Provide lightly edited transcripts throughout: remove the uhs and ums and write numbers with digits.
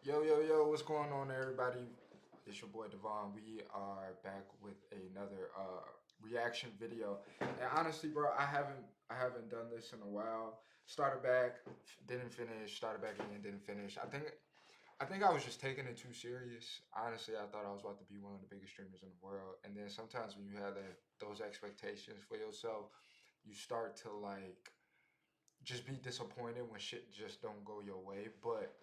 Yo, what's going on, everybody? It's your boy Devon. We are back with another reaction video. And honestly, bro, I haven't done this in a while. Started back, didn't finish, started back again, didn't finish. I think I was just taking it too serious. Honestly, I thought I was about to be one of the biggest streamers in the world. And then sometimes when you have those expectations for yourself, you start to like just be disappointed when shit just don't go your way. But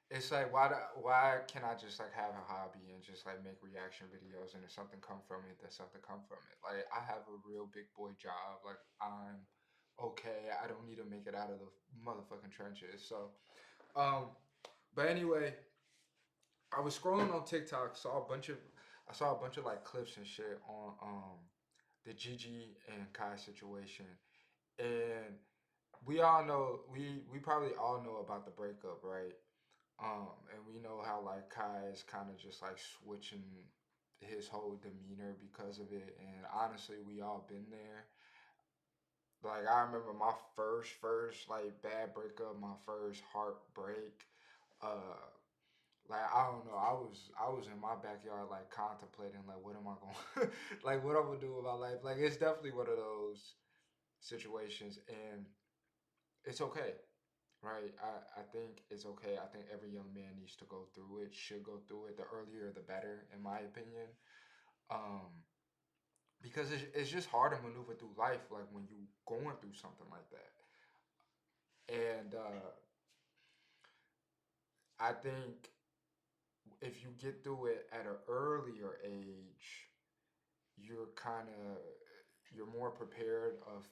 it's like why can't I just like have a hobby and just like make reaction videos, and if something come from it, then something come from it. Like I have a real big boy job. Like I'm okay. I don't need to make it out of the motherfucking trenches. So um but anyway, I was scrolling on TikTok, I saw a bunch of like clips and shit on the Gigi and Kai situation. And we all know we probably all know about the breakup, right? And we know how like Kai is kind of just like switching his whole demeanor because of it. And honestly, we all been there. Like I remember my first like bad breakup, my first heartbreak. Uh, like I don't know, I was in my backyard like contemplating like what am I going like what I'm gonna do with my life. Like it's definitely one of those situations, and it's okay. Right. I think it's okay. I think every young man needs to go through it, should go through it. The earlier, the better, in my opinion. Um, because it's just hard to maneuver through life, like when you going through something like that. And I think if you get through it at an earlier age, you're kind of you're more prepared of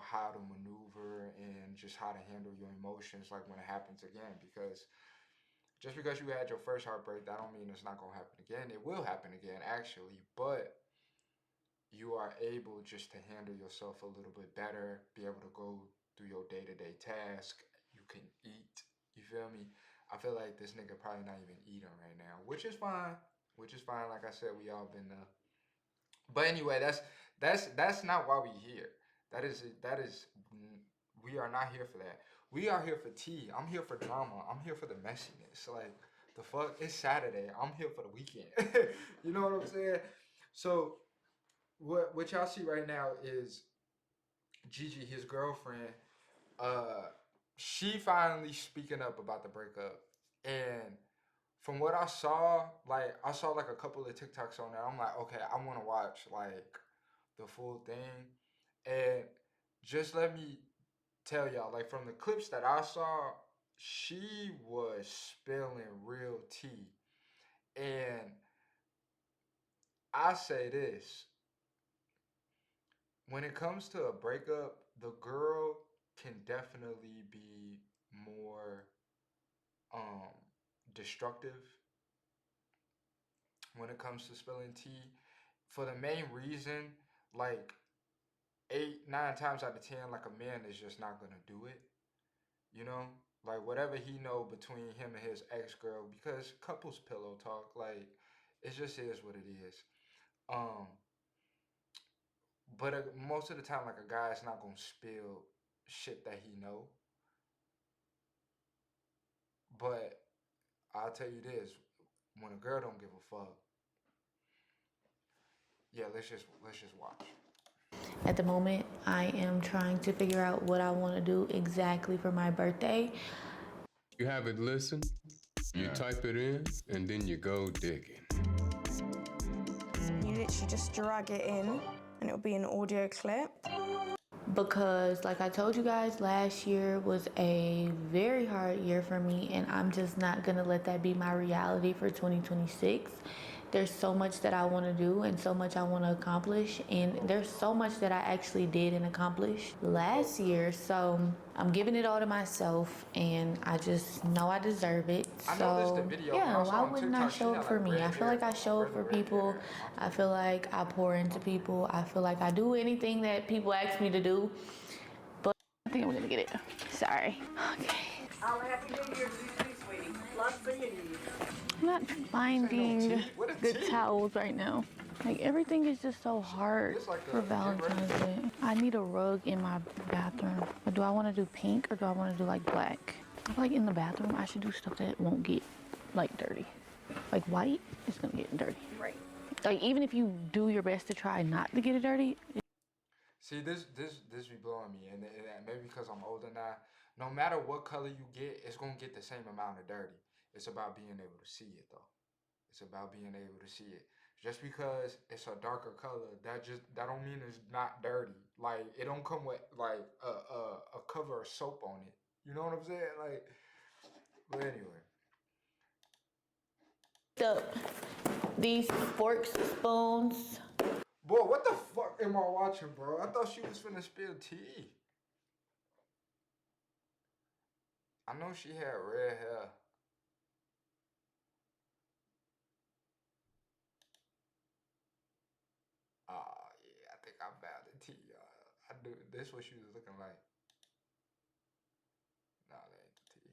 how to maneuver and just how to handle your emotions like when it happens again. Because just because you had your first heartbreak, that don't mean it's not gonna happen again. It will happen again, actually, but you are able just to handle yourself a little bit better, be able to go through your day-to-day task. You can eat. You feel me? I feel like this nigga probably not even eating right now, which is fine. Which is fine. Like I said, we all been there. But anyway, that's not why we here. That is we are not here for that. We are here for tea. I'm here for drama. I'm here for the messiness. Like the fuck, it's Saturday. I'm here for the weekend. You know what I'm saying? So what y'all see right now is Gigi, his girlfriend. Uh, she finally speaking up about the breakup, and from what I saw, like I saw like a couple of TikToks on that. I'm like, okay, I want to watch like the full thing. And just let me tell y'all, like from the clips that I saw, she was spilling real tea. And I say this, when it comes to a breakup, the girl can definitely be more um destructive when it comes to spilling tea, for the main reason, like eight, 9 times out of 10, like a man is just not gonna do it. You know, like whatever he know between him and his ex girl, because couples pillow talk. Like it just is what it is. Um, but most of the time, like a guy is not gonna spill shit that he know. But I'll tell you this: when a girl don't give a fuck, yeah, let's just watch. At the moment, I am trying to figure out what I want to do exactly for my birthday. You have it listen, you type it in, and then you go digging. You literally just drag it in and it'll be an audio clip. Because, like I told you guys, last year was a very hard year for me, and I'm just not gonna let that be my reality for 2026. There's so much that I want to do and so much I want to accomplish, and there's so much that I actually did and accomplished last year. So I'm giving it all to myself, and I just know I deserve it. I noticed the So video when yeah, I saw why on wouldn't I TikTok. She show up had for like me? I red feel like hair, I show up for red people. hair. I feel like I pour into people. I feel like I do anything that people ask me to do. I think I'm gonna get it. Sorry. Okay. I'll happy new year to you too, sweetie. Lots for you. I'm not This ain't no finding tea. What a good tea. towels right now. Like everything is just so hard This like for a get ready. Valentine's Day. I need a rug in my bathroom. But do I want to do pink or do I want to do like black? I feel like in the bathroom, I should do stuff that won't get like dirty. Like white, it's gonna get dirty. Right. Like even if you do your best to try not to get it dirty. See, this be blowing me, and maybe because I'm older now. No matter what color you get, it's gonna get the same amount of dirty. It's about being able to see it, though. It's about being able to see it. Just because it's a darker color, that don't mean it's not dirty. Like it don't come with like a cover of soap on it. You know what I'm saying? Like, but anyway. Up these forks, spoons. Boy, what the fuck am I watching, bro? I thought she was finna spill tea. I know she had red hair. Oh, yeah, I think I found the tea. I do. This what she was looking like. No, that ain't the tea.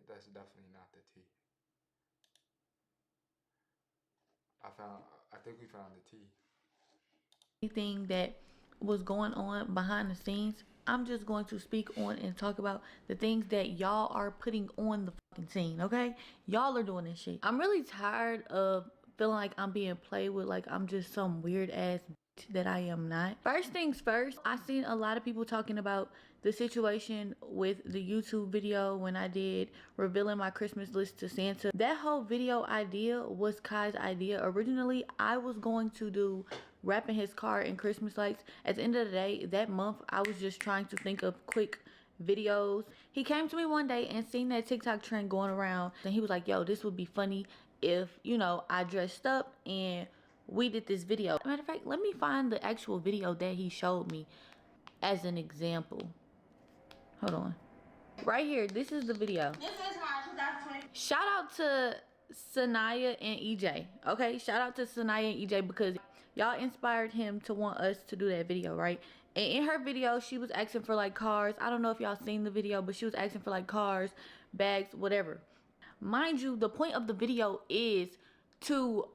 That's definitely not the tea. I think we found the tea. Anything that was going on behind the scenes, I'm just going to speak on and talk about the things that y'all are putting on the fucking scene, okay? Y'all are doing this shit. I'm really tired of feeling like I'm being played with, like I'm just some weird ass bitch that I am not. First things first, I seen a lot of people talking about the situation with the YouTube video when I did revealing my Christmas list to Santa. That whole video idea was Kai's idea. Originally, I was going to do wrapping his car in Christmas lights. At the end of the day, that month, I was just trying to think of quick videos. He came to me one day and seen that TikTok trend going around, and he was like, yo, this would be funny if, you know, I dressed up and we did this video. Matter of fact, let me find the actual video that he showed me as an example. Hold on. Right here, this is the video. This is my 2020. Shout out to Sanaya and EJ. Okay, shout out to Sanaya and EJ because y'all inspired him to want us to do that video, right? And in her video, she was asking for like cars. I don't know if y'all seen the video, but she was asking for like cars, bags, whatever. Mind you, the point of the video is to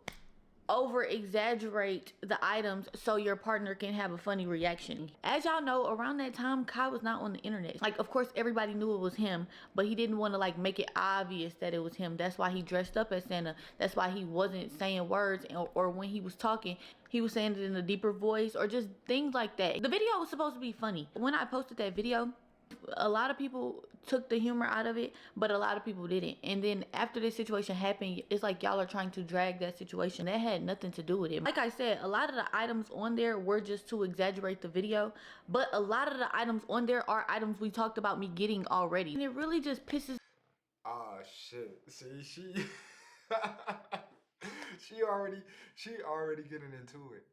over exaggerate the items so your partner can have a funny reaction. As y'all know, around that time, Kai was not on the internet. Like, of course, everybody knew it was him, but he didn't want to like make it obvious that it was him. That's why he dressed up as Santa. That's why he wasn't saying words, or when he was talking, he was saying it in a deeper voice or just things like that. The video was supposed to be funny. When I posted that video, a lot of people took the humor out of it, but a lot of people didn't. And then after this situation happened, it's like y'all are trying to drag that situation. That had nothing to do with it. Like I said, a lot of the items on there were just to exaggerate the video, but a lot of the items on there are items we talked about me getting already. And it really just pisses. Oh shit. See, she she already getting into it.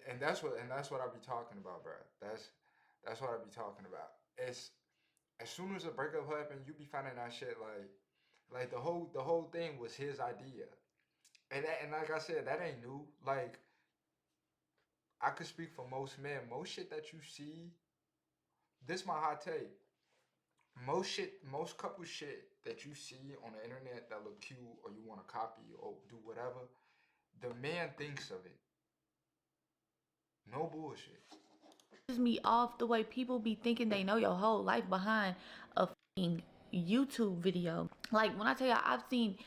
And that's what I be talking about, bro. That's what I be talking about. It's as soon as a breakup happened, you be finding out shit like the whole thing was his idea, and like I said, that ain't new. Like I could speak for most men. Most shit that you see, this my hot take. Most couple shit that you see on the internet that look cute or you want to copy or do whatever, the man thinks of it. No bullshit. Me off the way people be thinking they know your whole life behind a fucking YouTube video. Like when I tell y'all, I've seen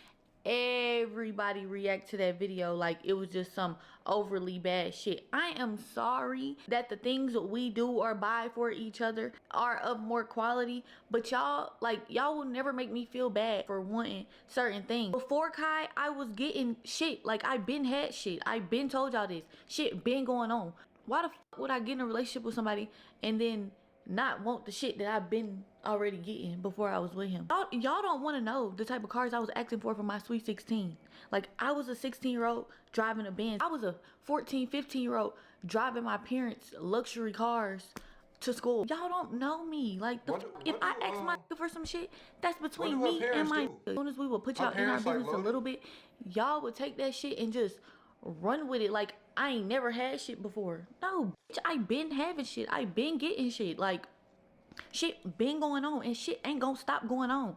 everybody react to that video like it was just some overly bad shit. I am sorry that the things we do or buy for each other are of more quality, but y'all will never make me feel bad for wanting certain things. Before Kai, I was getting shit. Like I been had shit. I been told y'all this shit been going on. Why the fuck would I get in a relationship with somebody and then not want the shit that I've been already getting before I was with him? Y'all don't want to know the type of cars I was asking for my sweet 16. Like, I was a 16-year-old driving a Benz. I was a 14, 15-year-old driving my parents' luxury cars to school. Y'all don't know me. Like, if I ask my for some shit, that's between me and my. As soon as we would put y'all in our business a little bit, y'all would take that shit and just run with it like I ain't never had shit before. No, bitch, I been having shit. I been getting shit. Like, shit been going on and shit ain't gonna stop going on.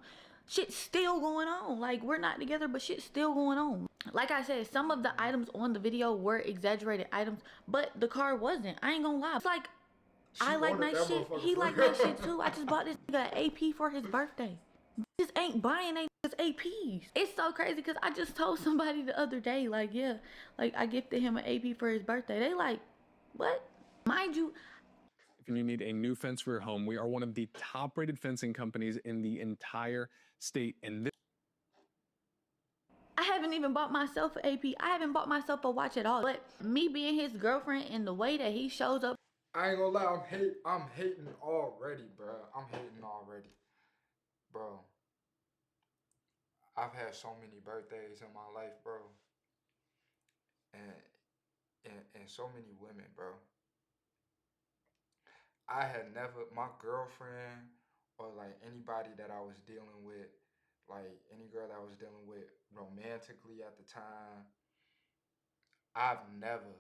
Shit still going on. Like, we're not together, but shit still going on. Like I said, some of the items on the video were exaggerated items, but the car wasn't. I ain't gonna lie. It's like I like wanted nice that shit. motherfucker He for like real. nice shit too. I just bought this nigga an AP for his birthday. Just ain't buying niggas APs. It's so crazy because I just told somebody the other day, like, yeah, like I gifted him an AP for his birthday. They like, what? Mind you, If you need a new fence for your home, we are one of the top-rated fencing companies in the entire state. And I haven't even bought myself an AP. I haven't bought myself a watch at all. But me being his girlfriend and the way that he shows up. I ain't gonna lie, I'm hating already, bro. I'm hating already. Bro. I've had so many birthdays in my life, bro. And and so many women, bro. I had never, my girlfriend or like anybody that I was dealing with, like any girl that I was dealing with romantically at the time, I've never,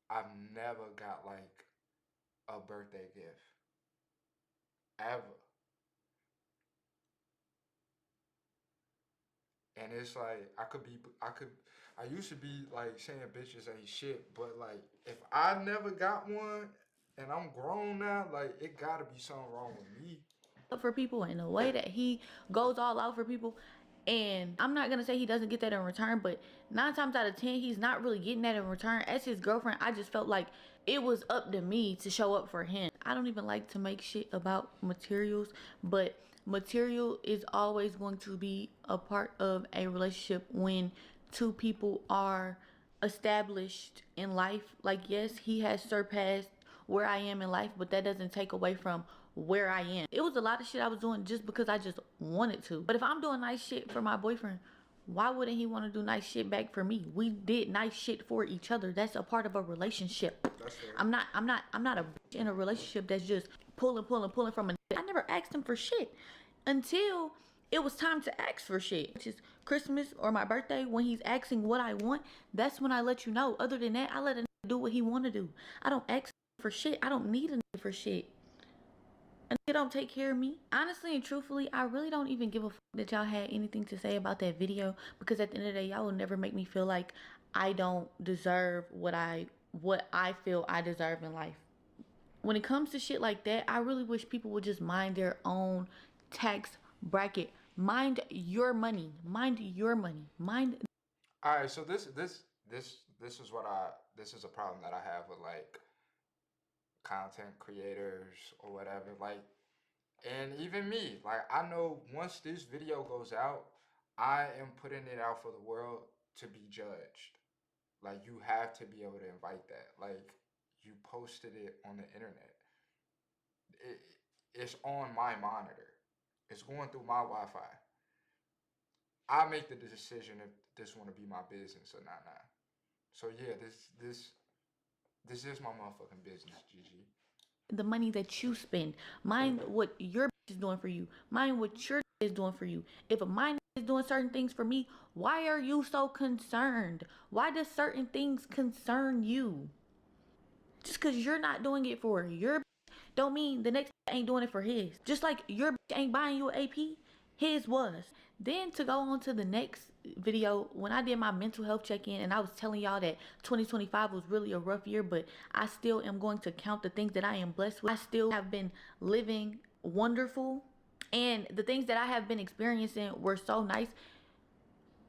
I've never got like a birthday gift. Ever. And it's like, I used to be like saying bitches ain't shit, but like if I never got one and I'm grown now, like it gotta be something wrong with me. For people in the way that he goes all out for people, and I'm not gonna say he doesn't get that in return, but 9 times out of 10 he's not really getting that in return. As his girlfriend, I just felt like it was up to me to show up for him. I don't even like to make shit about materials, but material is always going to be a part of a relationship when two people are established in life. Like, yes, he has surpassed where I am in life, but that doesn't take away from where I am. It was a lot of shit I was doing just because I just wanted to. But if I'm doing nice shit for my boyfriend, why wouldn't he want to do nice shit back for me? We did nice shit for each other. That's a part of a relationship. That's fair. I'm not a bitch in a relationship that's just pulling from a. I never asked him for shit until it was time to ask for shit, which is Christmas or my birthday. When he's asking what I want, that's when I let you know. Other than that, I let a nigga do what he want to do. I don't ask for shit. I don't need a nigga for shit. And they don't take care of me. Honestly and truthfully, I really don't even give a fuck that y'all had anything to say about that video, because at the end of the day, y'all will never make me feel like I don't deserve what I feel I deserve in life. When it comes to shit like that, I really wish people would just mind their own tax bracket. Mind your money. Mind your money. Mind. All right, so this is what this is a problem that I have with like content creators or whatever, like, and even me, like, I know once this video goes out, I am putting it out for the world to be judged. Like, you have to be able to invite that. Like, you posted it on the internet. It, it's on my monitor. It's going through my Wi-Fi. I make the decision if this want to be my business or not. So yeah, this is my motherfucking business, Gigi. The money that you spend. Mind what your bitch is doing for you. Mind what your is doing for you. If mine is doing certain things for me, why are you so concerned? Why does certain things concern you? Just because you're not doing it for your don't mean the next ain't doing it for his. Just like your ain't buying you an AP, his was. Then to go on to the next video, when I did my mental health check-in and I was telling y'all that 2025 was really a rough year, but I still am going to count the things that I am blessed with. I still have been living wonderful, and the things that I have been experiencing were so nice.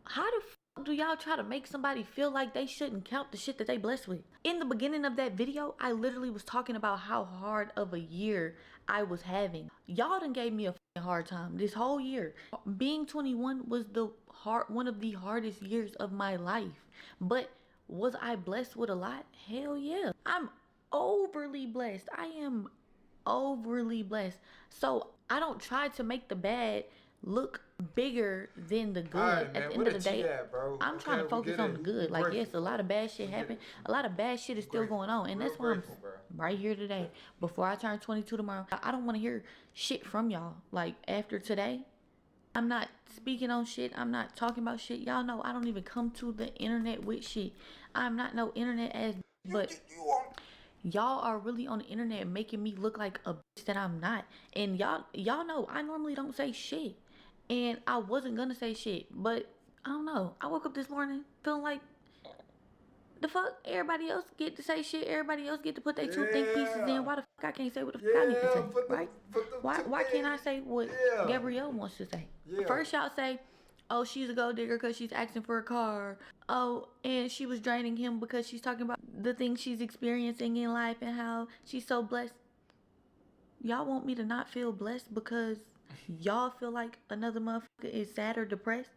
How the fuck do y'all try to make somebody feel like they shouldn't count the shit that they blessed with? In the beginning of that video, I literally was talking about how hard of a year I was having. Y'all done gave me a hard time this whole year. Being 21 was one of the hardest years of my life. But was I blessed with a lot? Hell yeah. I'm overly blessed. I am overly blessed. So I don't try to make the bad look bigger than the good. Alright, man, at the where end of the the tea day, at, bro? I'm trying to focus on the good. Like, yes, a lot of bad shit happened. A lot of bad shit is still going on, and that's why I'm right here today. Before I turn 22 tomorrow, I don't want to hear shit from y'all. Like, after today, I'm not speaking on shit. I'm not talking about shit. Y'all know I don't even come to the internet with shit. I'm not no internet ass, but y'all are really on the internet making me look like a bitch that I'm not. And y'all know I normally don't say shit. And I wasn't gonna say shit, but I don't know. I woke up this morning feeling like The fuck? Everybody else get to say shit. Everybody else get to put their two think pieces in. Why the fuck I can't say what the fuck I need to say, right? Why can't I say what Gabrielle wants to say? First y'all say, oh, she's a gold digger because she's asking for a car. Oh, and she was draining him because she's talking about the things she's experiencing in life and how she's so blessed. Y'all want me to not feel blessed because y'all feel like another motherfucker is sad or depressed?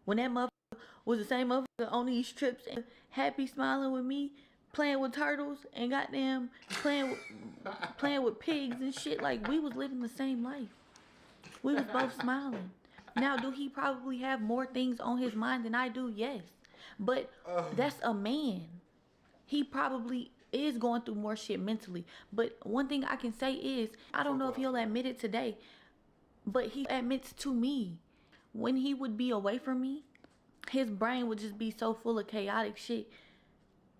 When that motherfucker was the same motherfucker on these trips and happy smiling with me, playing with turtles and goddamn playing with pigs and shit. Like, we was living the same life. We was both smiling. Now, do he probably have more things on his mind than I do? Yes. But that's a man. He probably is going through more shit mentally. But one thing I can say is, I don't know if he'll admit it today, but he admits to me, when he would be away from me, his brain would just be so full of chaotic shit.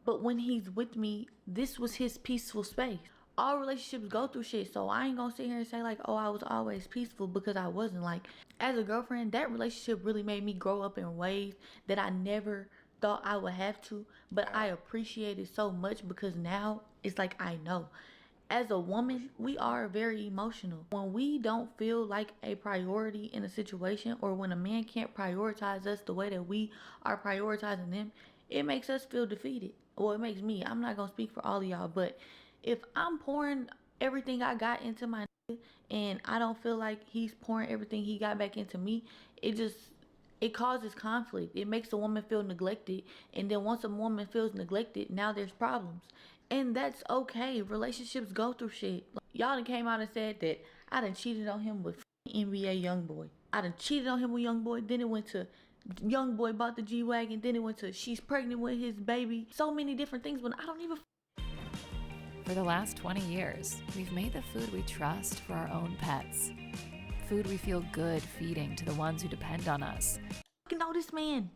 But when he's with me, this was his peaceful space. All relationships go through shit, so I ain't gonna sit here and say like, oh, I was always peaceful, because I wasn't. Like, as a girlfriend, that relationship really made me grow up in ways that I never thought I would have to, but I appreciate it so much because now it's like I know. As a woman, we are very emotional. When we don't feel like a priority in a situation, or when a man can't prioritize us the way that we are prioritizing them, it makes us feel defeated. Well, it makes me. I'm not going to speak for all of y'all, but if I'm pouring everything I got into my nigga and I don't feel like he's pouring everything he got back into me, it causes conflict. It makes a woman feel neglected. And then once a woman feels neglected, now there's problems. And that's okay. Relationships go through shit. Y'all done came out and said that I done cheated on him with NBA Youngboy. I done cheated on him with Youngboy. Then it went to Youngboy bought the G-Wagon. Then it went to she's pregnant with his baby. So many different things, but I don't even. For the last 20 years, we've made the food we trust for our own pets. Food we feel good feeding to the ones who depend on us. I know this man.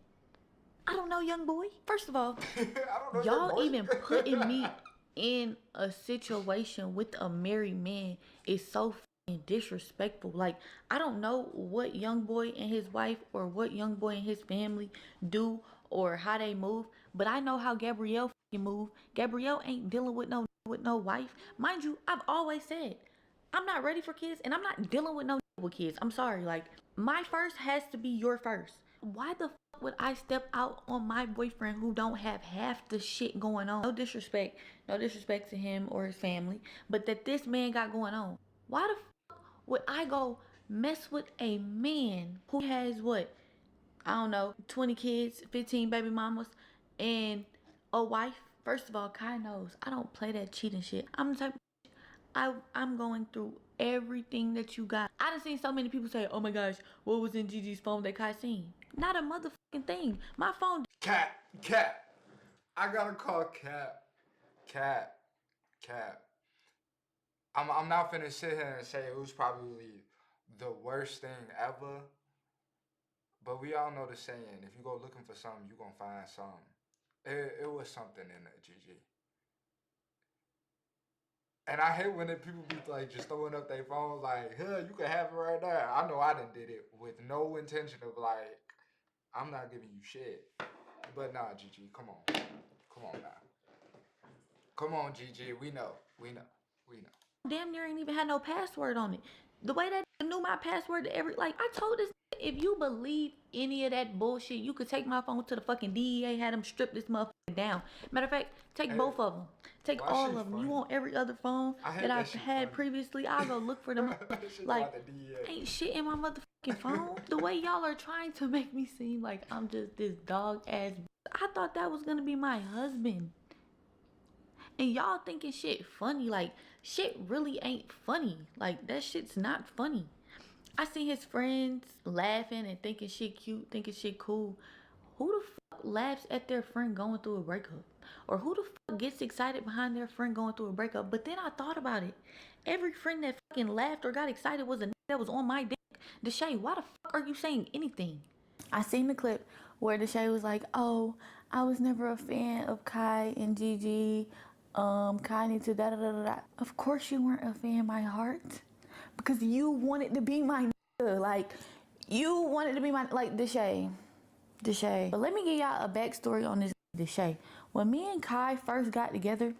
I don't know Youngboy. First of all, I don't know y'all even putting me in a situation with a married man is so fucking disrespectful. Like, I don't know what Youngboy and his wife or what Youngboy and his family do or how they move, but I know how Gabrielle fucking move. Gabrielle ain't dealing with no wife. Mind you, I've always said I'm not ready for kids and I'm not dealing with no with kids. I'm sorry. Like, my first has to be your first. Why the fuck would I step out on my boyfriend who don't have half the shit going on? No disrespect to him or his family, but that this man got going on. Why the fuck would I go mess with a man who has what? I don't know, 20 kids, 15 baby mamas, and a wife? First of all, Kai knows I don't play that cheating shit. I'm the type of I'm going through everything that you got. I done seen so many people say, oh my gosh, what was in Gigi's phone that Kai seen? Not a motherfucking thing. My phone. Cat. I gotta call Cat. I'm not finna sit here and say it was probably the worst thing ever. But we all know the saying, if you go looking for something, you gonna find something. It was something in there, Gigi. And I hate when people be like just throwing up their phones like, huh, you can have it right now. I know I done did it with no intention of like, I'm not giving you shit. But nah, Gigi, come on now. Come on, Gigi, we know. Damn near ain't even had no password on it. The way that knew my password to I told this, if you believe any of that bullshit, you could take my phone to the fucking DEA, had them strip this motherfucker down. Matter of fact, take both of them. Take all of them. Funny? You want every other phone that I've had previously, I'll go look for them. Like, ain't shit in my motherfucking phone. The way y'all are trying to make me seem like I'm just this dog ass. I thought that was gonna be my husband. And y'all thinking shit funny. Like, shit really ain't funny. Like, that shit's not funny. I see his friends laughing and thinking shit cute, thinking shit cool. Who the fuck laughs at their friend going through a breakup? Or who the fuck gets excited behind their friend going through a breakup? But then I thought about it. Every friend that fucking laughed or got excited was a nigga that was on my dick. Deshae, why the fuck are you saying anything? I seen the clip where Deshae was like, oh, I was never a fan of Kai and Gigi. Kai needs to da-da-da-da-da. Of course you weren't a fan, my heart. Because you wanted to be my nigga. Like, you wanted to be my, like, Deshae. But let me give y'all a backstory on this Deshae. When me and Kai first got together,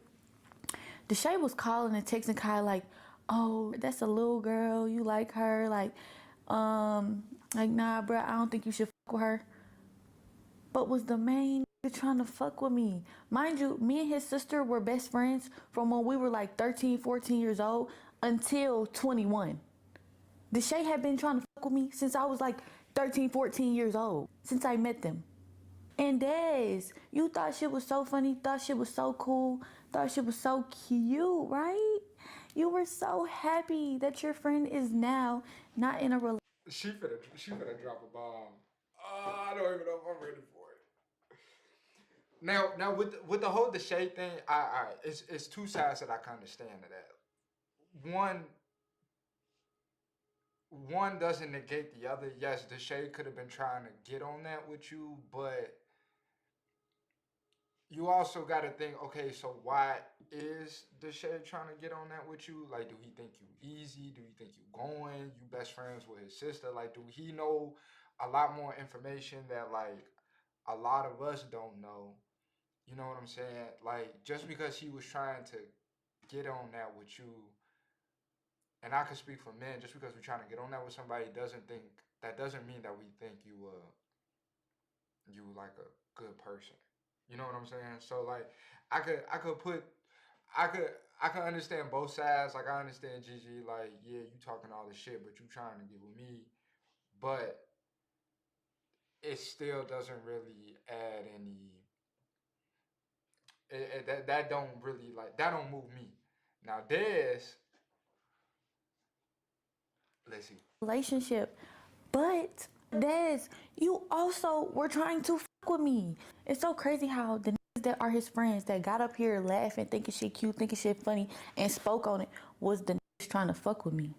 Deshae was calling and texting Kai like, oh, that's a little girl, you like her, like nah, bruh, I don't think you should fuck with her. But was the main nigga trying to fuck with me. Mind you, me and his sister were best friends from when we were like 13, 14 years old until 21. Deshae had been trying to fuck with me since I was like 13, 14 years old, since I met them. And Des, you thought shit was so funny, thought shit was so cool, thought shit was so cute, right? You were so happy that your friend is now not in a relationship. She finna drop a bomb. I don't even know if I'm ready for it. Now with the whole Deshae thing, it's two sides that I can understand to that. One doesn't negate the other. Yes, Deshae could have been trying to get on that with you, but you also got to think, okay, so why is Deshae trying to get on that with you? Like, do he think you easy? Do you think you going? You best friends with his sister? Like, do he know a lot more information that, like, a lot of us don't know? You know what I'm saying? Like, just because he was trying to get on that with you, and I can speak for men, just because we're trying to get on that with somebody doesn't mean that we think you like a good person. You know what I'm saying? So like I could understand both sides. Like I understand Gigi, like, yeah, you talking all this shit, but you trying to get with me. But it still doesn't really add any that don't really like that don't move me. Now Des, let's see. Relationship. But Des, you also were trying to fuck with me. It's so crazy how the niggas that are his friends that got up here laughing, thinking shit cute, thinking shit funny, and spoke on it was the niggas trying to fuck with me.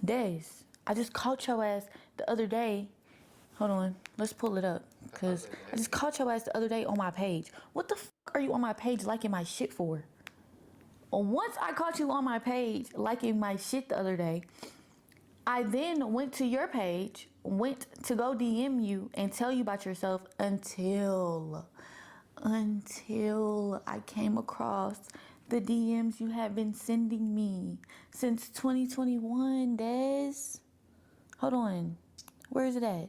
Des, I just caught your ass the other day. Hold on, let's pull it up. Cause I just caught your ass the other day on my page. What the fuck are you on my page liking my shit for? Once I caught you on my page liking my shit the other day, I then went to your page, went to go DM you and tell you about yourself until I came across the DMs you have been sending me since 2021, Des. Hold on. Where is it at?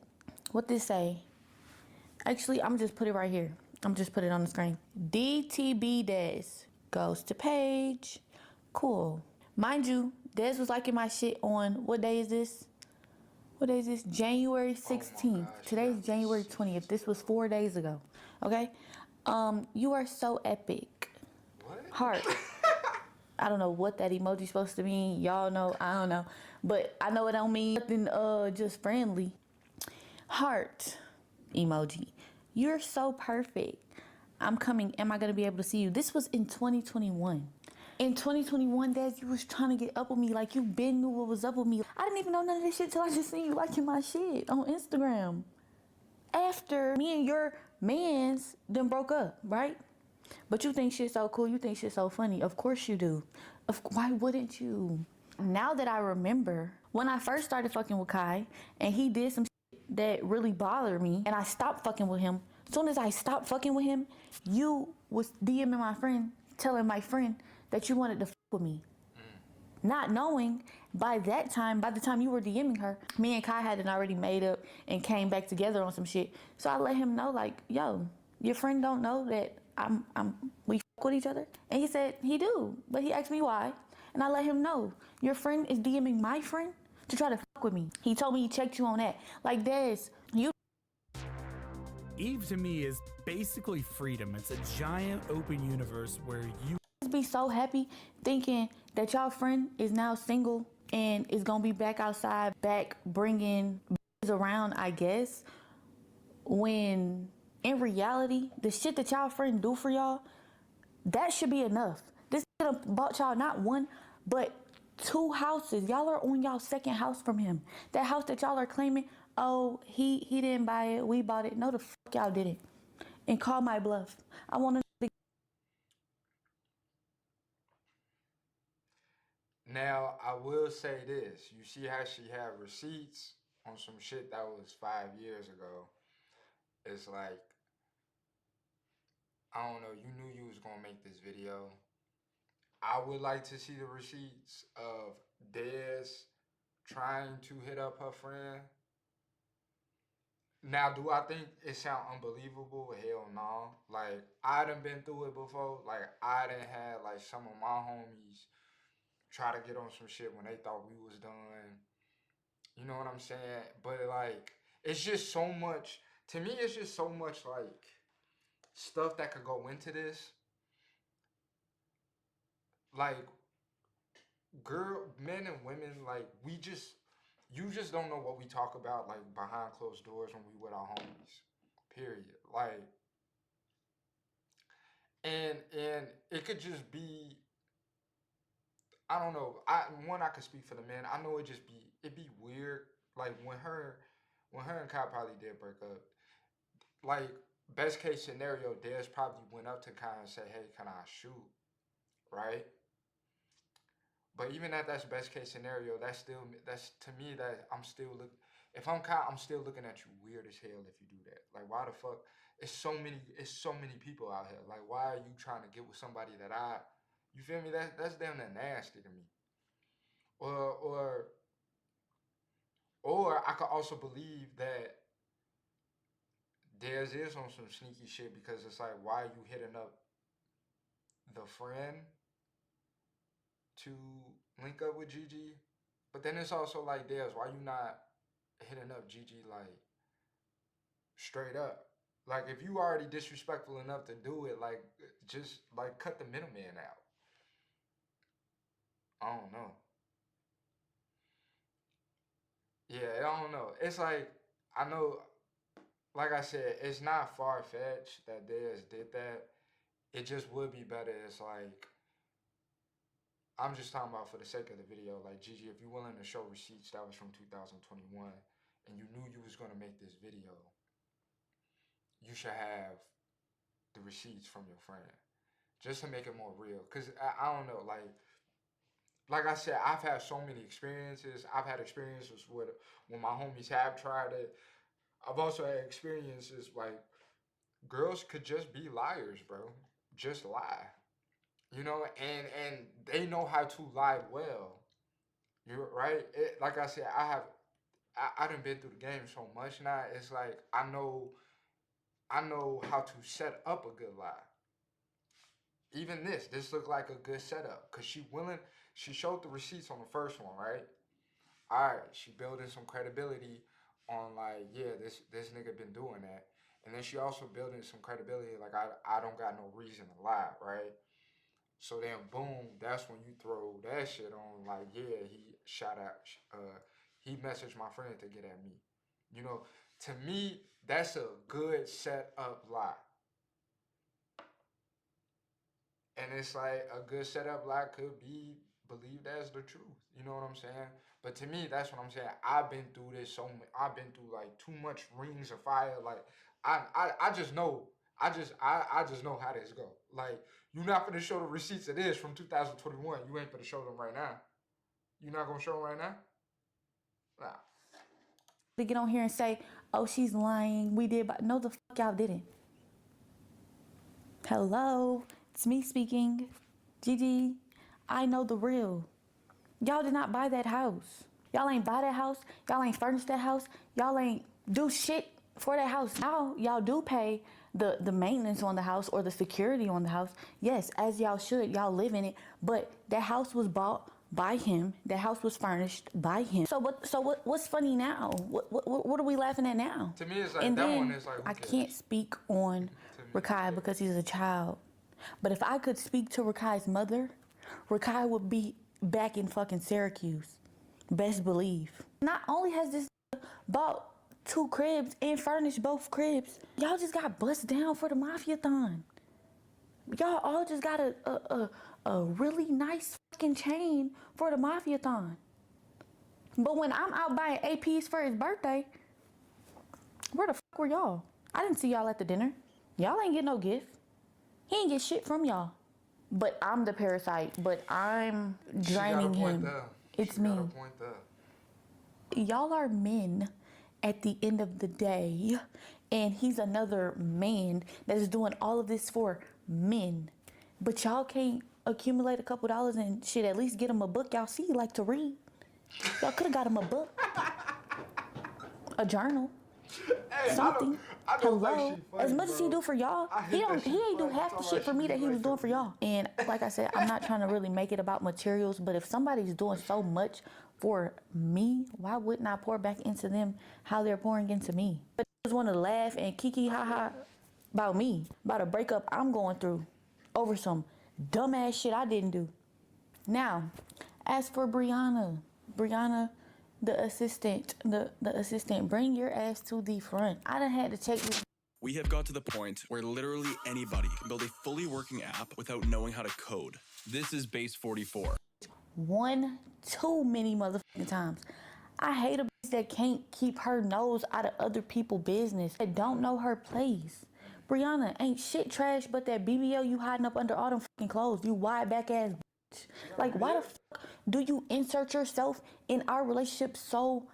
What this say? Actually, I'm just put it right here. I'm just put it on the screen. DTB Des goes to page. Cool. Mind you, Des was liking my shit on, what day is this? What day is this? January 16th. Today's January 20th. This was 4 days ago. Okay? You are so epic. What? Heart. I don't know what that emoji's supposed to mean. Y'all know, I don't know. But I know it don't mean nothing just friendly. Heart emoji. You're so perfect. I'm coming. Am I going to be able to see you? This was in 2021. In 2021, Des, you was trying to get up with me like you been knew what was up with me. I didn't even know none of this shit till I just seen you liking my shit on Instagram. After me and your mans then broke up, right? But you think shit's so cool, you think shit's so funny. Of course you do. Why wouldn't you? Now that I remember, when I first started fucking with Kai, and he did some shit that really bothered me, and I stopped fucking with him, as soon as I stopped fucking with him, you was DMing my friend, telling my friend that you wanted to fuck with me. Not knowing, by the time you were DMing her, me and Kai hadn't already made up and came back together on some shit. So I let him know, like, yo, your friend don't know that we fuck with each other? And he said he do, but he asked me why. And I let him know, your friend is DMing my friend to try to fuck with me. He told me he checked you on that. Like, Des, you Eve to me is basically freedom. It's a giant open universe where you be so happy thinking that y'all friend is now single and is gonna be back outside, back bringing around, I guess, when in reality, the shit that y'all friend do for y'all, that should be enough. This nigga bought y'all not one, but 2 houses. Y'all are on y'all second house from him. That house that y'all are claiming, oh, he didn't buy it, we bought it. No, the fuck y'all didn't. And call my bluff. I want to. Now I will say this: you see how she had receipts on some shit that was 5 years ago. It's like I don't know, you knew you was gonna make this video. I would like to see the receipts of Dez trying to hit up her friend. Now, do I think it sound unbelievable? Hell no. Like, I done been through it before. Like, I done had, like, some of my homies try to get on some shit when they thought we was done. You know what I'm saying? But, like, it's just so much, to me, it's just so much, like, stuff that could go into this. Like, men and women, like, you just don't know what we talk about, like, behind closed doors when we with our homies. Period. Like, and it could just be, I don't know. I could speak for the men. I know it'd be weird. Like when her and Kyle probably did break up. Like best case scenario, Dez probably went up to Kyle and said, "Hey, can I shoot?" Right? But even at that's best case scenario, that's to me that I'm still look. If I'm Kyle, I'm still looking at you weird as hell if you do that. Like why the fuck? It's so many people out here. Like why are you trying to get with somebody that you feel me? That's damn near nasty to me. Or I could also believe that Dez is on some sneaky shit because it's like why are you hitting up the friend to link up with Gigi? But then it's also like, Dez, why you not hitting up Gigi like straight up? Like if you already disrespectful enough to do it, like just like cut the middleman out. I don't know. Yeah, I don't know. It's like I know, like I said, it's not far fetched that Dez did that. It just would be better. It's like I'm just talking about for the sake of the video. Like Gigi, if you're willing to show receipts that was from 2021, and you knew you was gonna make this video, you should have the receipts from your friend, just to make it more real. Cause I don't know, like I said, I've had so many experiences. I've had experiences with when my homies have tried it. I've also had experiences like girls could just be liars, bro. Just lie. You know, and they know how to lie well. You're right. Like I said, I done been through the game so much now. It's like I know how to set up a good lie. Even this looked like a good setup because she showed the receipts on the first one, right? All right, she building some credibility on like, yeah, this nigga been doing that, and then she also building some credibility like I don't got no reason to lie, right? So then, boom, that's when you throw that shit on. Like, yeah, he shot at, he messaged my friend to get at me. You know, to me, that's a good set up lie. And it's like a good setup lie could be believed as the truth. You know what I'm saying? But to me, that's what I'm saying. I've been through this I've been through like too much rings of fire. Like, I just know. I just know how this go. Like, you're not gonna show the receipts of this from 2021. You ain't gonna show them right now. You're not gonna show them right now? Nah. To get on here and say, oh, she's lying. We did, but no, the fuck y'all didn't. Hello, it's me speaking. Gigi, I know the real. Y'all did not buy that house. Y'all ain't buy that house. Y'all ain't furnish that house. Y'all ain't do shit for that house. Now y'all do pay the maintenance on the house or the security on the house. Yes, as y'all should. Y'all live in it. But that house was bought by him. That house was furnished by him. So what's funny now? What are we laughing at now? To me, it's like And that then, one is like, who I cares? can't speak on Rakai because he's a child. But if I could speak to Rakai's mother, Rakai would be back in fucking Syracuse. Best believe. Not only has this bought 2 cribs and furnished both cribs, y'all just got bust down for the Mafia-thon. Y'all all just got a really nice fucking chain for the Mafia-thon. But when I'm out buying APs for his birthday, where the fuck were y'all? I didn't see y'all at the dinner. Y'all ain't get no gift. He ain't get shit from y'all. But I'm the parasite. But I'm draining him. It's me. Y'all are men at the end of the day. and he's another man that is doing all of this for men. But y'all can't accumulate a couple dollars and shit, at least get him a book. Y'all see he like to read. Y'all could have got him a book, a journal, Hey, something. I don't Hello. think she funny, As much as he bro. do for y'all, I hate he that she ain't do funny. half the Talking shit about for she me that he like was doing to for y'all. And like I said, I'm not trying to really make it about materials, but if somebody's doing so much for me, why wouldn't I pour back into them how they're pouring into me? But I just want to laugh and kiki ha about me, about a breakup I'm going through over some dumbass shit I didn't do. Now, as for Brianna, the assistant, bring your ass to the front. I done had to check this. We have got to the point where literally anybody can build a fully working app without knowing how to code. This is base 44. Too many motherfucking times. I hate a bitch that can't keep her nose out of other people's business, that don't know her place. Brianna ain't shit trash but that BBL you hiding up under all them fucking clothes, you wide back ass bitch. Like, why the fuck do you insert yourself in our relationship so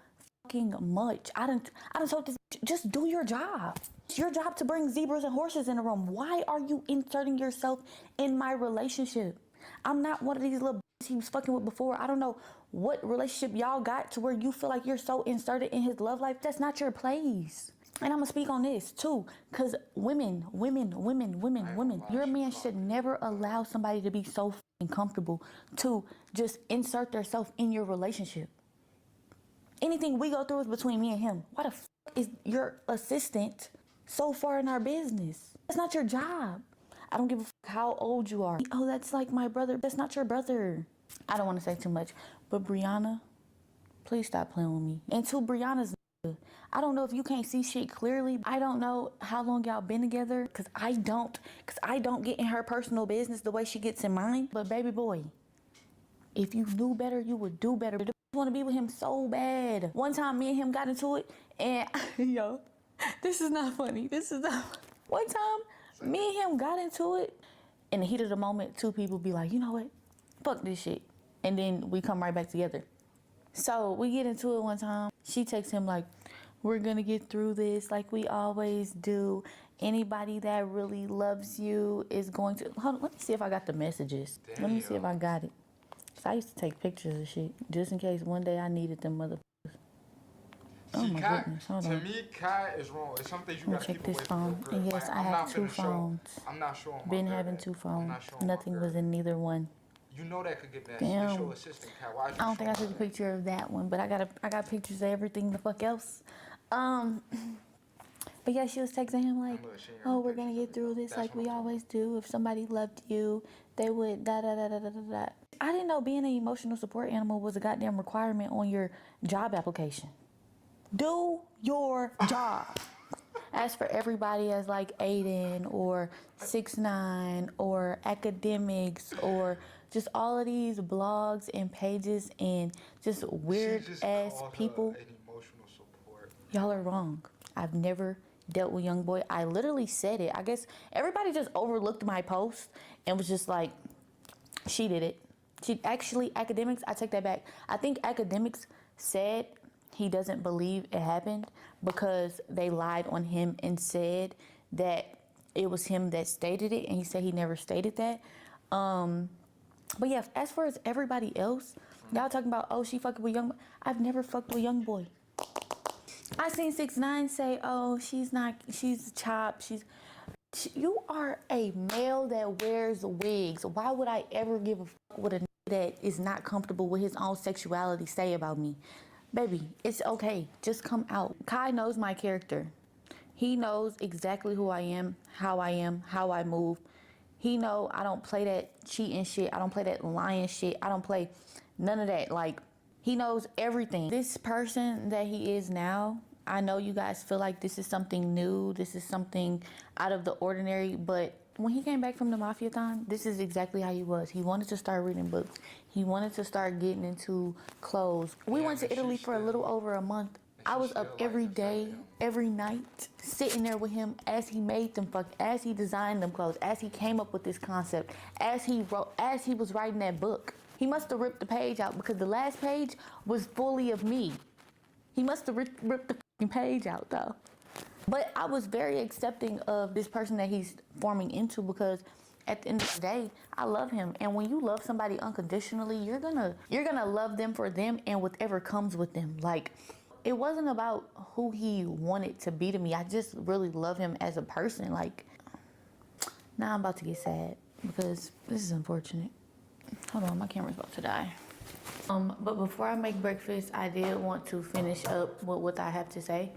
fucking much? I done told this bitch, just do your job. It's your job to bring zebras and horses in the room. Why are you inserting yourself in my relationship? I'm not one of these little bitches he was fucking with before. I don't know what relationship y'all got to where you feel like you're so inserted in his love life. That's not your place. And I'm gonna speak on this too, because women, your man should never allow somebody to be so fucking comfortable to just insert themselves in your relationship. Anything we go through is between me and him. Why the fuck is your assistant so far in our business? That's not your job. I don't give a fuck how old you are. Oh, that's like my brother. That's not your brother. I don't want to say too much, but Brianna, please stop playing with me. And to Brianna's, I don't know if you can't see shit clearly. I don't know how long y'all been together, cause I don't get in her personal business the way she gets in mine. But baby boy, if you knew better, you would do better. I want to be with him so bad. One time me and him got into it, and yo, this is not funny. One time me and him got into it, in the heat of the moment, two people be like, you know what, fuck this shit, and then we come right back together. So we get into it one time. She texts him like, we're gonna get through this like we always do. Anybody that really loves you is going to... Hold on, let me see if I got the messages. Damn. Let me see if I got it. So I used to take pictures of shit just in case one day I needed them motherfuckers. Oh my goodness, hold on. To me, Kai is wrong. It's something you gotta check keep away this from phone. your girl. And yes, Like, I have two phones. I'm not showing my Been girl having that. two I'm phones. not showing Nothing my girl was in neither one. You know that could get nasty. Damn. It's your assistant, Kai. Why I don't think I took a picture of that one, but I got pictures of everything the fuck else. But yeah, she was texting him like, oh, we're gonna get through this like we always do. If somebody loved you, they would da da da da da da. I didn't know being an emotional support animal was a goddamn requirement on your job application. Do your job. As for everybody as like Aiden or 6ix9ine or academics or just all of these blogs and pages and just weird ass people, an emotional support. y'all are wrong. I've never dealt with young boy. I literally said it. I guess everybody just overlooked my post and was just like, she did it. She actually, academics, I take that back. I think academics said he doesn't believe it happened because they lied on him and said that it was him that stated it, and he said he never stated that. But yeah, as far as everybody else, y'all talking about, oh, she fucking with young boy. I've never fucked with young boy. I seen 6ix9ine say, oh, she's chopped, you are a male that wears wigs. Why would I ever give a fuck what a nigga that is not comfortable with his own sexuality say about me? Baby, it's okay. Just come out. Kai knows my character. He knows exactly who I am, how I move. He know I don't play that cheating shit. I don't play that lying shit. I don't play none of that. Like, he knows everything. This person that he is now, I know you guys feel like this is something new. This is something out of the ordinary, but when he came back from the Mafia-thon, this is exactly how he was. He wanted to start reading books. He wanted to start getting into clothes. We went to Italy for a little over a month. I was up every day, every night, sitting there with him as he made them as he designed them clothes, as he came up with this concept, as he was writing that book. He must have ripped the page out because the last page was fully of me. He must have ripped the page out though. But I was very accepting of this person that he's forming into because at the end of the day, I love him. And when you love somebody unconditionally, you're gonna love them for them and whatever comes with them. Like, it wasn't about who he wanted to be to me. I just really love him as a person. Like, now I'm about to get sad because this is unfortunate. Hold on, my camera's about to die. But before I make breakfast, I did want to finish up with what I have to say.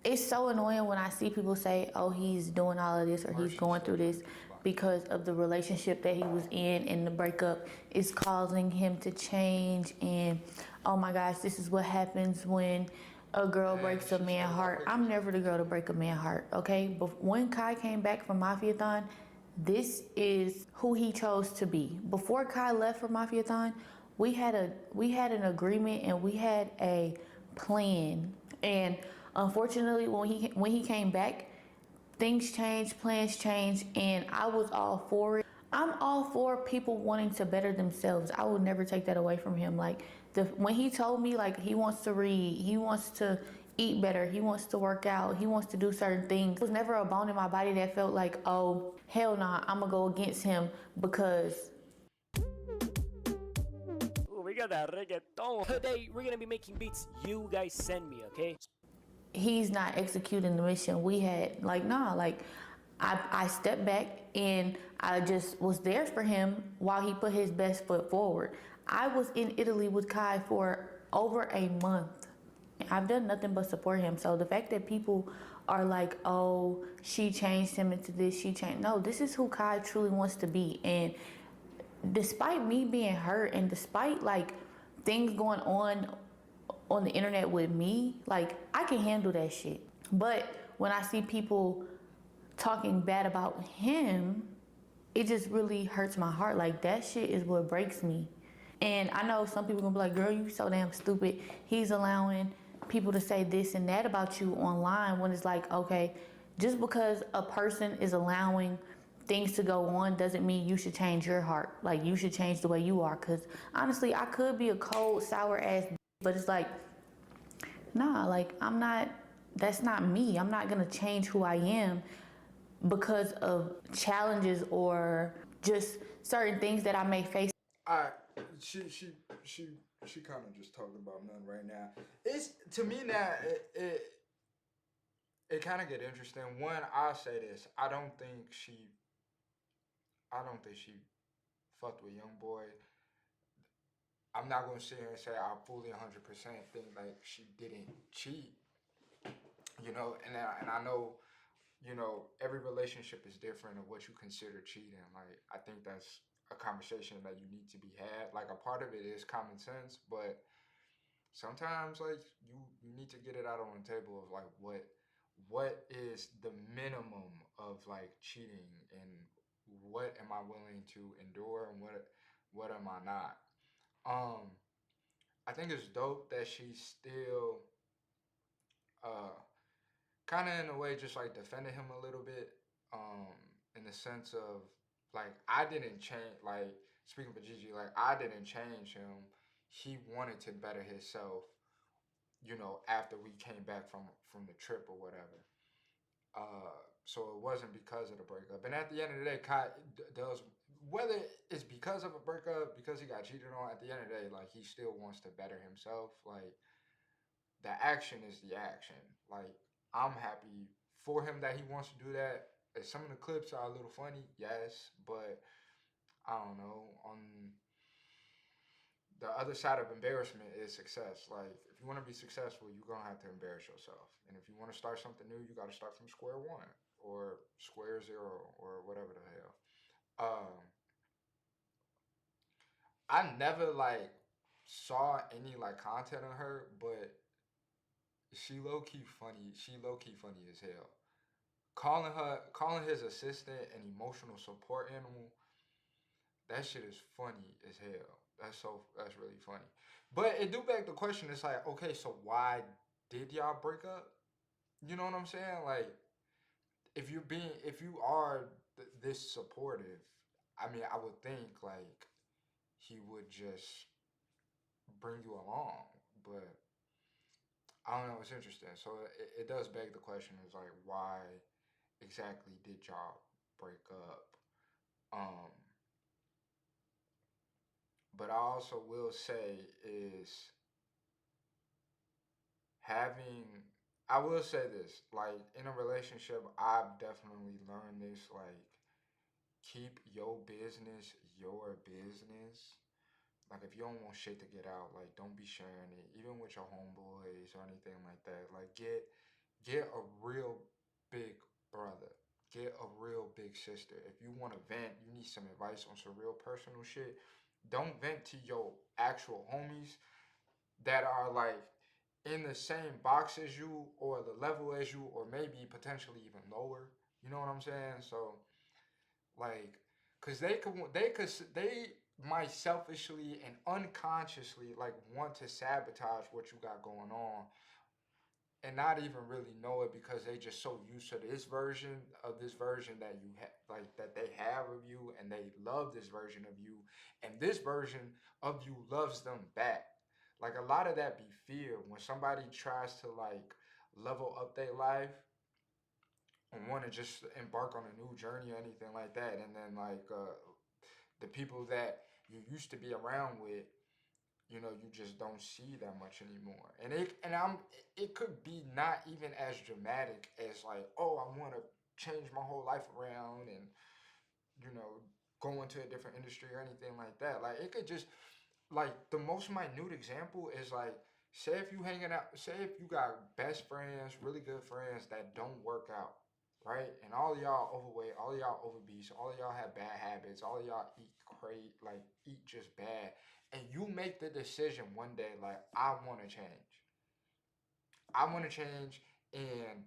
It's so annoying when I see people say, oh, he's doing all of this or he's going through this because of the relationship that he was in, and the breakup is causing him to change. And oh my gosh, this is what happens when a girl breaks a man's heart. I'm never the girl to break a man's heart, okay? But when Kai came back from Mafiathon, this is who he chose to be. Before Kai left for Mafiathon, we had an agreement and we had a plan. And unfortunately, when he came back, things changed, plans changed, and I was all for it. I'm all for people wanting to better themselves. I would never take that away from him. Like, when he told me, like, he wants to read, he wants to eat better, he wants to work out, he wants to do certain things. There was never a bone in my body that felt like, oh, hell nah, I'm gonna go against him because We got that reggaeton. Today, we're gonna be making beats you guys send me, okay? he's not executing the mission we had. Like, nah, like, I stepped back and I just was there for him while he put his best foot forward. I was in Italy with Kai for over a month. I've done nothing but support him. So the fact that people are like, oh, she changed him into this, she changed. No, this is who Kai truly wants to be. And despite me being hurt and despite like things going on the internet with me, like, I can handle that shit. But when I see people talking bad about him, it just really hurts my heart. Like, that shit is what breaks me. And I know some people gonna be like, girl, you so damn stupid. He's allowing people to say this and that about you online, when it's like, okay, just because a person is allowing things to go on doesn't mean you should change your heart. Like, you should change the way you are. Cause honestly, I could be a cold, sour ass, but it's like, nah, like, that's not me. I'm not gonna change who I am because of challenges or just certain things that I may face. She kind of just talking about nothing right now. It's, to me now, it kind of get interesting. One, I'll say this: I don't think she fucked with young boy. I'm not gonna sit here and say I fully 100% think like she didn't cheat, and I know, every relationship is different of what you consider cheating. Like, I think that's a conversation that you need to be had. Like, a part of it is common sense, but sometimes, like, you need to get it out on the table of like what is the minimum of like cheating, and what am I willing to endure, and what am I not. um I think it's dope that she's still uh kind of in a way just like defending him a little bit, um in the sense of, like, I didn't change, like, speaking for Gigi, like, I didn't change him. He wanted to better himself, after we came back from the trip or whatever. So it wasn't because of the breakup. And at the end of the day, Kai does, whether it's because of a breakup, because he got cheated on, at the end of the day, like, he still wants to better himself. Like, the action is the action. Like, I'm happy for him that he wants to do that. Some of the clips are a little funny, yes, but I don't know. On the other side of embarrassment is success. Like, if you want to be successful, you're gonna have to embarrass yourself. And if you want to start something new, you got to start from square one or square zero or whatever the hell. I never like saw any like content on her, but she low key funny. She low key funny as hell. Calling his assistant an emotional support animal, that shit is funny as hell. That's really funny. But it do beg the question. It's like, okay, so why did y'all break up? You know what I'm saying? Like, if you are this supportive, I mean, I would think like he would just bring you along. But I I don't know. It's interesting. So it does beg the question: is like, why exactly did y'all break up? Um, but I also will say is having. I will say this: like in a relationship, I've definitely learned this. Like, keep your business your business. Like if you don't want shit to get out, like don't be sharing it, even with your homeboys or anything like that. Like get a real big brother. Get a real big sister. If you want to vent, you need some advice on some real personal shit. Don't vent to your actual homies that are like in the same box as you or the level as you or maybe potentially even lower. You know what I'm saying? So like because they might selfishly and unconsciously like want to sabotage what you got going on and not even really know it because they just so used to this version that you have like that they have of you and they love this version of you and this version of you loves them back. Like a lot of that be fear when somebody tries to like level up their life and want to just embark on a new journey or anything like that, and then like the people that you used to be around with, you know, you just don't see that much anymore. It could be not even as dramatic as like, oh, I want to change my whole life around and you know go into a different industry or anything like that. Like it could just like the most minute example is like say if you hanging out, say if you got best friends, really good friends that don't work out, right? And all of y'all overweight, all of y'all obese, all of y'all have bad habits, all of y'all eat great, like eat just bad. And you make the decision one day, like, I want to change. I want to change and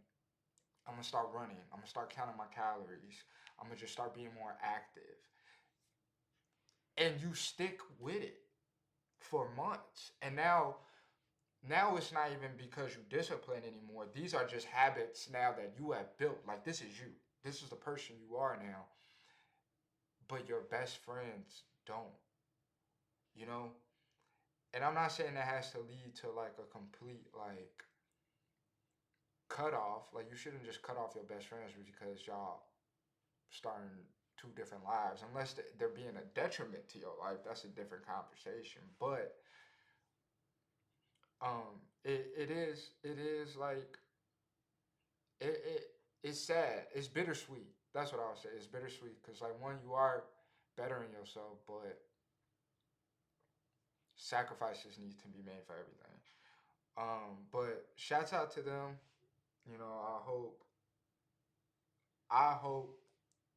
I'm going to start running. I'm going to start counting my calories. I'm going to just start being more active. And you stick with it for months. And now it's not even because you discipline anymore. These are just habits now that you have built. Like this is you. This is the person you are now. But your best friends don't. You know? And I'm not saying that has to lead to like a complete like cut off. Like you shouldn't just cut off your best friends because y'all starting two different lives. Unless they're being a detriment to your life. That's a different conversation. But it is like it's sad. It's bittersweet. That's what I would say. It's bittersweet because like one, you are bettering yourself, but sacrifices need to be made for everything. But shouts out to them. You know, I hope,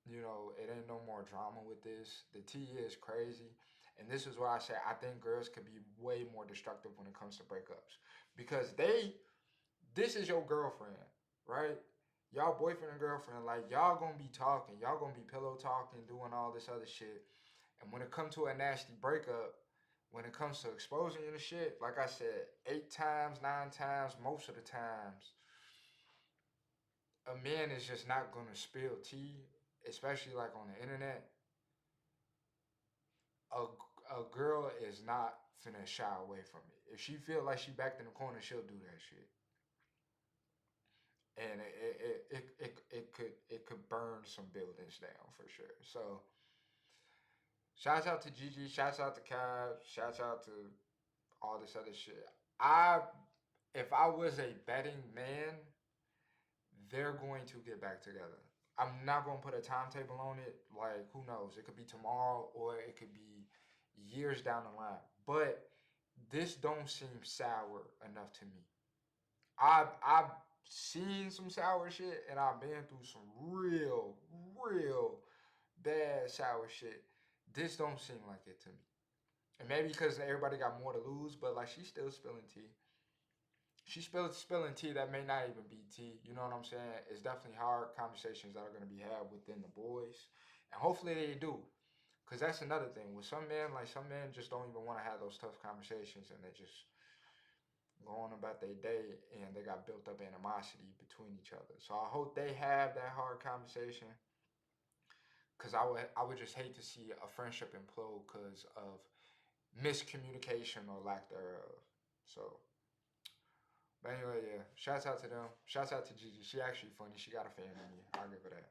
you know, it ain't no more drama with this. The tea is crazy. And this is why I say I think girls could be way more destructive when it comes to breakups. Because this is your girlfriend, right? Y'all boyfriend and girlfriend, like y'all gonna be talking, y'all gonna be pillow talking, doing all this other shit. And when it comes to a nasty breakup, when it comes to exposing you to shit, like I said, 8 times, 9 times, most of the times, a man is just not gonna spill tea, especially like on the internet. A girl is not finna shy away from it. If she feel like she backed in the corner, she'll do that shit. And it could burn some buildings down for sure. So shouts out to Gigi, shouts out to Cab, shouts out to all this other shit. I if I was a betting man, they're going to get back together. I'm not gonna put a timetable on it. Like who knows? It could be tomorrow or it could be years down the line. But this don't seem sour enough to me. I've seen some sour shit and I've been through some real bad sour shit. This don't seem like it to me. And maybe because everybody got more to lose, but like she's still spilling tea. She's spilling tea that may not even be tea. You know what I'm saying? It's definitely hard conversations that are going to be had within the boys. And hopefully they do. Because that's another thing. With some men, like some men just don't even want to have those tough conversations and they just go on about their day and they got built up animosity between each other. So I hope they have that hard conversation. Because I would just hate to see a friendship implode because of miscommunication or lack thereof. So But anyway, yeah. Shouts out to them. Shouts out to Gigi. She actually funny. She got a fan in me. I'll give her that.